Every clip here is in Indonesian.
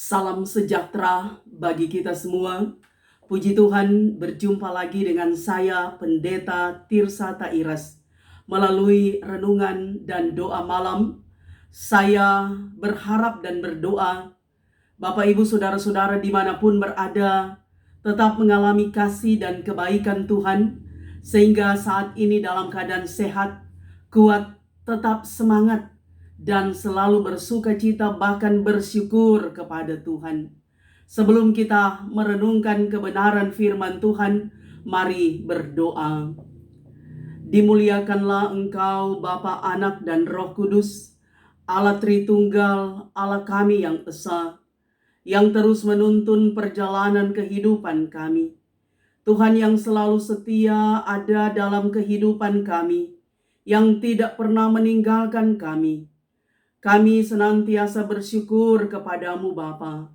Salam sejahtera bagi kita semua. Puji Tuhan, berjumpa lagi dengan saya Pendeta Tirsa Tairas. Melalui renungan dan doa malam, saya berharap dan berdoa Bapak Ibu Saudara-saudara dimanapun berada tetap mengalami kasih dan kebaikan Tuhan, sehingga saat ini dalam keadaan sehat, kuat, tetap semangat, dan selalu bersuka cita bahkan bersyukur kepada Tuhan. Sebelum kita merenungkan kebenaran firman Tuhan, mari berdoa. Dimuliakanlah Engkau Bapa, Anak, dan Roh Kudus, Allah Tritunggal, Allah kami yang esa, yang terus menuntun perjalanan kehidupan kami. Tuhan yang selalu setia ada dalam kehidupan kami, yang tidak pernah meninggalkan kami. Kami senantiasa bersyukur kepadamu Bapa,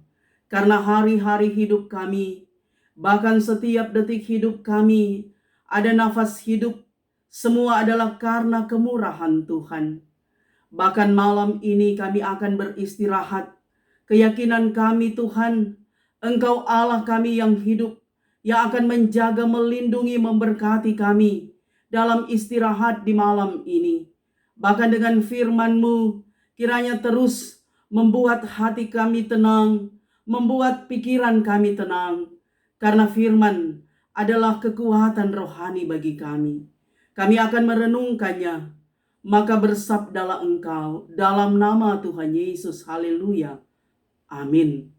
karena hari-hari hidup kami, bahkan setiap detik hidup kami, ada nafas hidup, semua adalah karena kemurahan Tuhan. Bahkan malam ini kami akan beristirahat. Keyakinan kami Tuhan, Engkau Allah kami yang hidup, yang akan menjaga, melindungi, memberkati kami dalam istirahat di malam ini. Bahkan dengan firman-Mu, kiranya terus membuat hati kami tenang, membuat pikiran kami tenang. Karena firman adalah kekuatan rohani bagi kami. Kami akan merenungkannya, maka bersabdalah Engkau dalam nama Tuhan Yesus. Haleluya. Amin.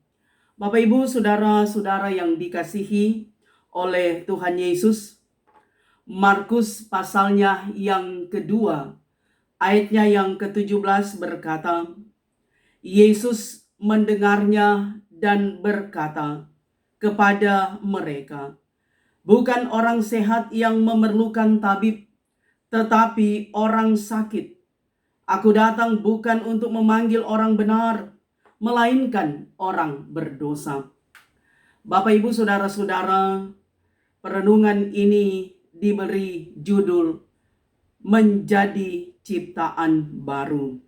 Bapak Ibu saudara-saudara yang dikasihi oleh Tuhan Yesus, Markus pasalnya yang kedua, ayatnya yang ke-17 berkata, Yesus mendengarnya dan berkata kepada mereka, bukan orang sehat yang memerlukan tabib, tetapi orang sakit. Aku datang bukan untuk memanggil orang benar, melainkan orang berdosa. Bapak Ibu saudara-saudara, perenungan ini diberi judul Menjadi Ciptaan Baru.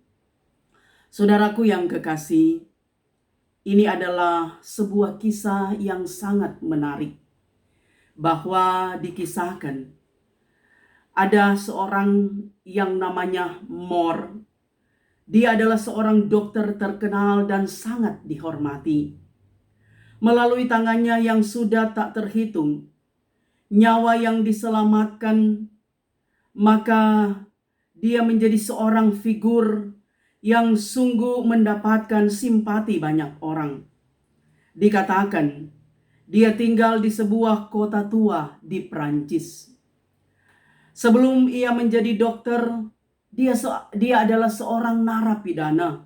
Saudaraku yang kekasih, ini adalah sebuah kisah yang sangat menarik, bahwa dikisahkan ada seorang yang namanya Mor. Dia adalah seorang dokter terkenal dan sangat dihormati. Melalui tangannya yang sudah tak terhitung, nyawa yang diselamatkan, maka dia menjadi seorang figur yang sungguh mendapatkan simpati banyak orang. Dikatakan, dia tinggal di sebuah kota tua di Prancis. Sebelum ia menjadi dokter, dia adalah seorang narapidana.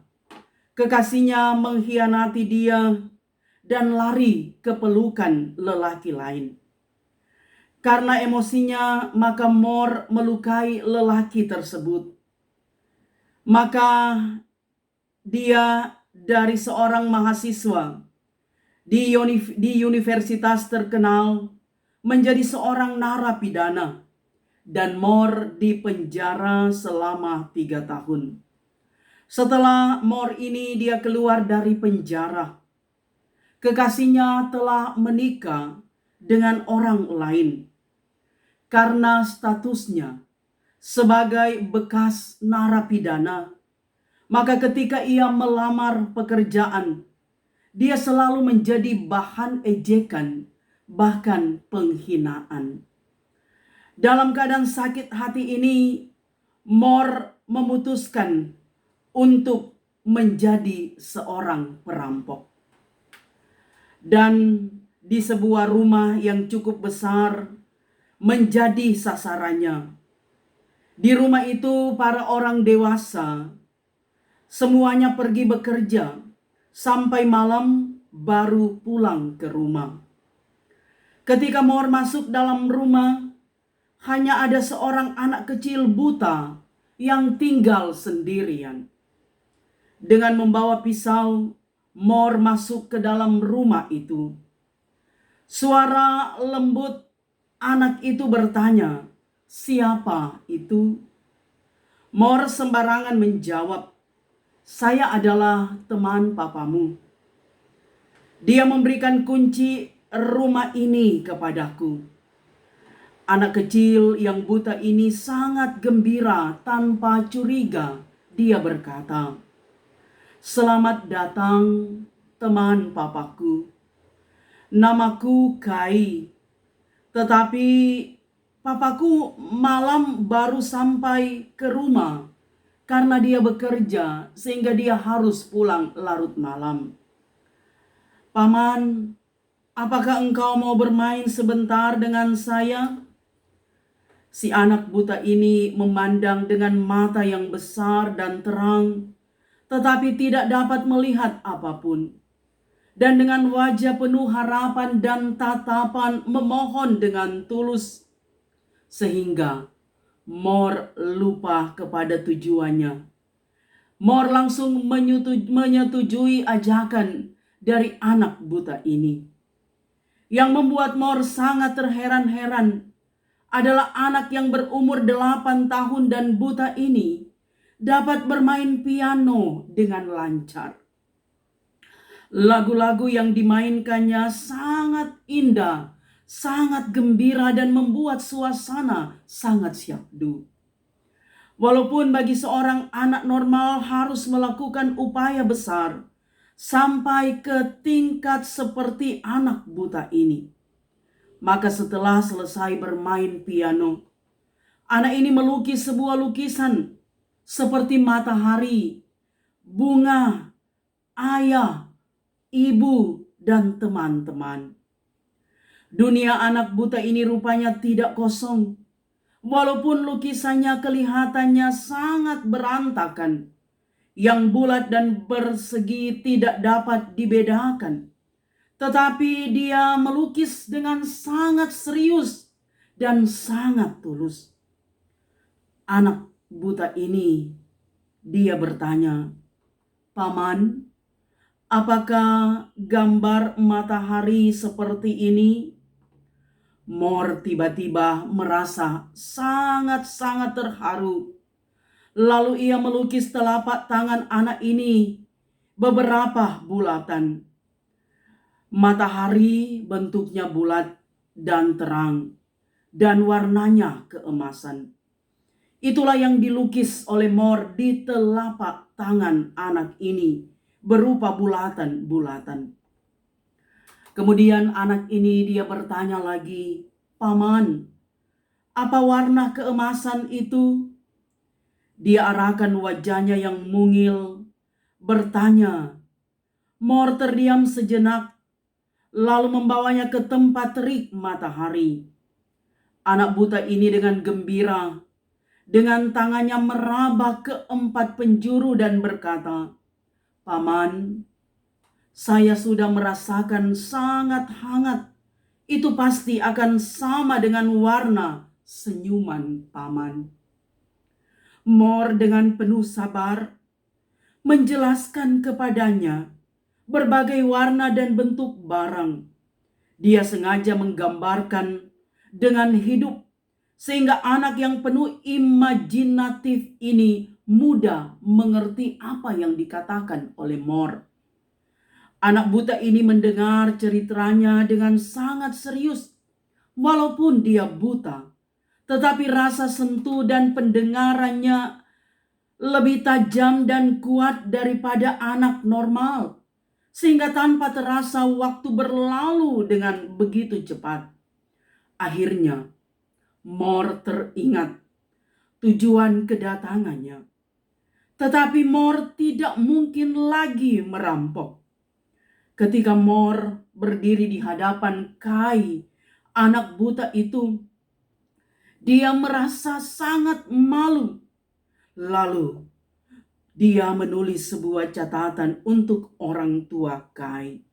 Kekasihnya mengkhianati dia dan lari ke pelukan lelaki lain. Karena emosinya, maka Mor melukai lelaki tersebut. Maka dia dari seorang mahasiswa di universitas terkenal menjadi seorang narapidana. Dan Mor dipenjara selama 3 tahun. Setelah Mor ini dia keluar dari penjara, kekasihnya telah menikah dengan orang lain. Karena statusnya sebagai bekas narapidana, maka ketika ia melamar pekerjaan, dia selalu menjadi bahan ejekan, bahkan penghinaan. Dalam keadaan sakit hati ini, Mor memutuskan untuk menjadi seorang perampok. Dan di sebuah rumah yang cukup besar menjadi sasarannya. Di rumah itu para orang dewasa semuanya pergi bekerja sampai malam baru pulang ke rumah. Ketika Mor masuk dalam rumah, hanya ada seorang anak kecil buta yang tinggal sendirian. Dengan membawa pisau, Mor masuk ke dalam rumah itu. Suara lembut anak itu bertanya, "Siapa itu?" Mor sembarangan menjawab, "Saya adalah teman papamu." Dia memberikan kunci rumah ini kepadaku. Anak kecil yang buta ini sangat gembira tanpa curiga. Dia berkata, "Selamat datang teman papaku. Namaku Kai, tetapi papaku malam baru sampai ke rumah karena dia bekerja sehingga dia harus pulang larut malam. Paman, apakah engkau mau bermain sebentar dengan saya?" Si anak buta ini memandang dengan mata yang besar dan terang, tetapi tidak dapat melihat apapun. Dan dengan wajah penuh harapan dan tatapan memohon dengan tulus, sehingga Mor lupa kepada tujuannya. Mor langsung menyetujui ajakan dari anak buta ini. Yang membuat Mor sangat terheran-heran adalah anak yang berumur 8 tahun dan buta ini dapat bermain piano dengan lancar. Lagu-lagu yang dimainkannya sangat indah, sangat gembira dan membuat suasana sangat syahdu. Walaupun bagi seorang anak normal harus melakukan upaya besar sampai ke tingkat seperti anak buta ini. Maka setelah selesai bermain piano, anak ini melukis sebuah lukisan seperti matahari, bunga, ayah, ibu, dan teman-teman. Dunia anak buta ini rupanya tidak kosong. Walaupun lukisannya kelihatannya sangat berantakan, yang bulat dan persegi tidak dapat dibedakan. Tetapi dia melukis dengan sangat serius dan sangat tulus. Anak buta ini, dia bertanya, "Paman, apakah gambar matahari seperti ini?" Mor tiba-tiba merasa sangat-sangat terharu. Lalu ia melukis telapak tangan anak ini beberapa bulatan. Matahari bentuknya bulat dan terang, dan warnanya keemasan. Itulah yang dilukis oleh Mor di telapak tangan anak ini berupa bulatan-bulatan. Kemudian anak ini dia bertanya lagi, "Paman, apa warna keemasan itu?" Dia arahkan wajahnya yang mungil, bertanya. Mor terdiam sejenak, lalu membawanya ke tempat terik matahari. Anak buta ini dengan gembira, dengan tangannya meraba ke 4 penjuru dan berkata, "Paman, saya sudah merasakan sangat hangat. Itu pasti akan sama dengan warna senyuman paman." Mor dengan penuh sabar menjelaskan kepadanya berbagai warna dan bentuk barang. Dia sengaja menggambarkan dengan hidup sehingga anak yang penuh imajinatif ini mudah mengerti apa yang dikatakan oleh Mor. Anak buta ini mendengar ceritanya dengan sangat serius. Walaupun dia buta, tetapi rasa sentuh dan pendengarannya lebih tajam dan kuat daripada anak normal. Sehingga tanpa terasa waktu berlalu dengan begitu cepat. Akhirnya, Mor teringat tujuan kedatangannya. Tetapi Mor tidak mungkin lagi merampok. Ketika Mor berdiri di hadapan Kai, anak buta itu, dia merasa sangat malu. Lalu dia menulis sebuah catatan untuk orang tua Kai.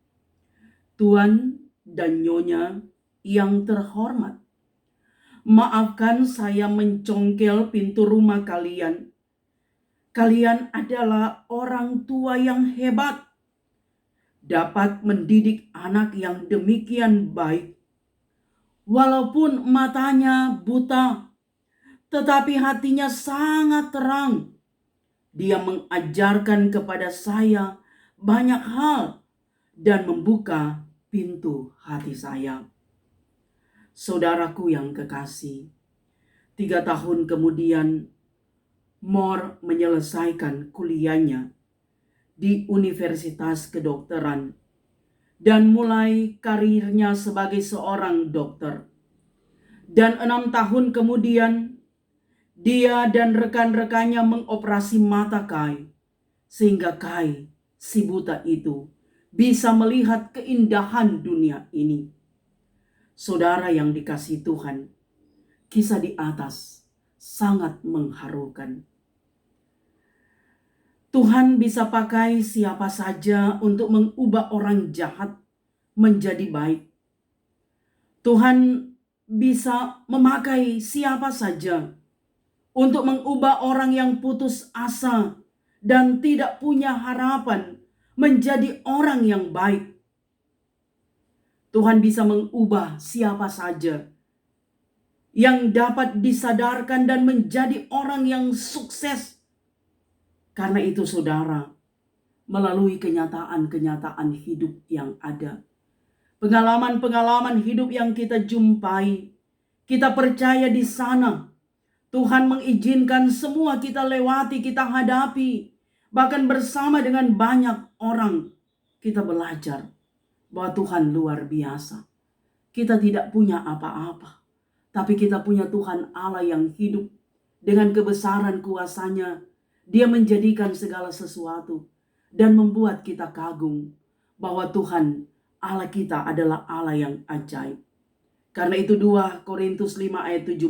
"Tuan dan Nyonya yang terhormat, maafkan saya mencongkel pintu rumah kalian. Kalian adalah orang tua yang hebat, dapat mendidik anak yang demikian baik. Walaupun matanya buta, tetapi hatinya sangat terang. Dia mengajarkan kepada saya banyak hal dan membuka pintu hati saya. Saudaraku yang kekasih, 3 tahun kemudian Moore menyelesaikan kuliahnya di Universitas Kedokteran dan mulai karirnya sebagai seorang dokter. Dan 6 tahun kemudian dia dan rekan-rekannya mengoperasi mata Kai, sehingga Kai, si buta itu, bisa melihat keindahan dunia ini. Saudara yang dikasihi Tuhan, kisah di atas sangat mengharukan. Tuhan bisa pakai siapa saja untuk mengubah orang jahat menjadi baik. Tuhan bisa memakai siapa saja untuk mengubah orang yang putus asa dan tidak punya harapan menjadi orang yang baik. Tuhan bisa mengubah siapa saja yang dapat disadarkan dan menjadi orang yang sukses. Karena itu saudara, melalui kenyataan-kenyataan hidup yang ada, pengalaman-pengalaman hidup yang kita jumpai, kita percaya di sana Tuhan mengizinkan semua kita lewati, kita hadapi. Bahkan bersama dengan banyak orang kita belajar bahwa Tuhan luar biasa. Kita tidak punya apa-apa, tapi kita punya Tuhan Allah yang hidup. Dengan kebesaran kuasa-Nya, Dia menjadikan segala sesuatu dan membuat kita kagum bahwa Tuhan Allah kita adalah Allah yang ajaib. Karena itu 2 Korintus 5 ayat 17.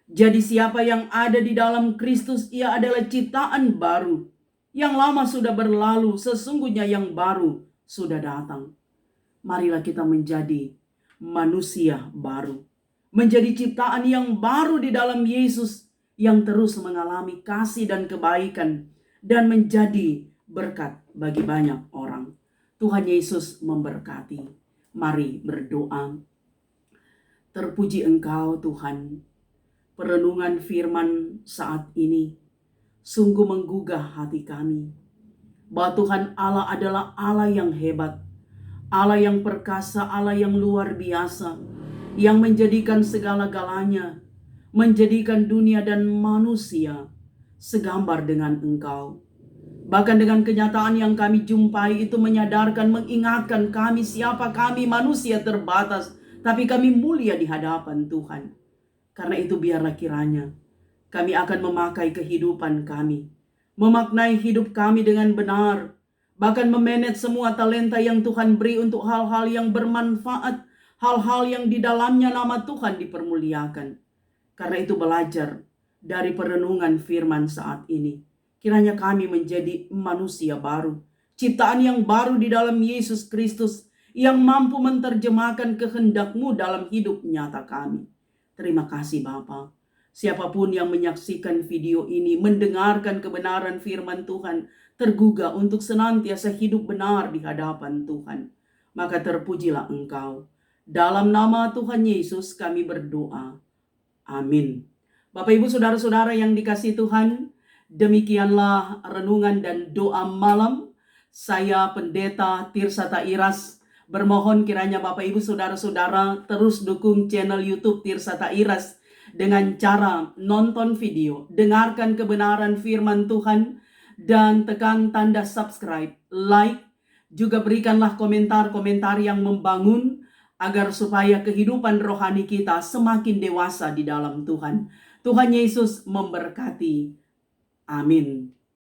Jadi siapa yang ada di dalam Kristus, ia adalah ciptaan baru. Yang lama sudah berlalu, sesungguhnya yang baru sudah datang. Marilah kita menjadi manusia baru. Menjadi ciptaan yang baru di dalam Yesus, yang terus mengalami kasih dan kebaikan dan menjadi berkat bagi banyak orang. Tuhan Yesus memberkati. Mari berdoa. Terpuji Engkau Tuhan. Perenungan firman saat ini sungguh menggugah hati kami. Bahwa Tuhan Allah adalah Allah yang hebat. Allah yang perkasa, Allah yang luar biasa. Yang menjadikan segala-galanya, menjadikan dunia dan manusia segambar dengan Engkau. Bahkan dengan kenyataan yang kami jumpai itu menyadarkan, mengingatkan kami siapa kami, manusia terbatas. Tapi kami mulia di hadapan Tuhan. Karena itu biarlah kiranya kami akan memakai kehidupan kami, memaknai hidup kami dengan benar, bahkan memanage semua talenta yang Tuhan beri untuk hal-hal yang bermanfaat, hal-hal yang di dalamnya nama Tuhan dipermuliakan. Karena itu belajar dari perenungan firman saat ini. Kiranya kami menjadi manusia baru, ciptaan yang baru di dalam Yesus Kristus, yang mampu menerjemahkan kehendak-Mu dalam hidup nyata kami. Terima kasih Bapa. Siapapun yang menyaksikan video ini, mendengarkan kebenaran firman Tuhan, tergugah untuk senantiasa hidup benar di hadapan Tuhan. Maka terpujilah Engkau. Dalam nama Tuhan Yesus kami berdoa. Amin. Bapak Ibu Saudara-saudara yang dikasihi Tuhan, demikianlah renungan dan doa malam. Saya Pendeta Tirsa Tairas bermohon kiranya Bapak Ibu Saudara-saudara terus dukung channel YouTube Tirsa Tairas dengan cara nonton video, dengarkan kebenaran firman Tuhan, dan tekan tanda subscribe, like, juga berikanlah komentar-komentar yang membangun agar supaya kehidupan rohani kita semakin dewasa di dalam Tuhan. Tuhan Yesus memberkati. Amin.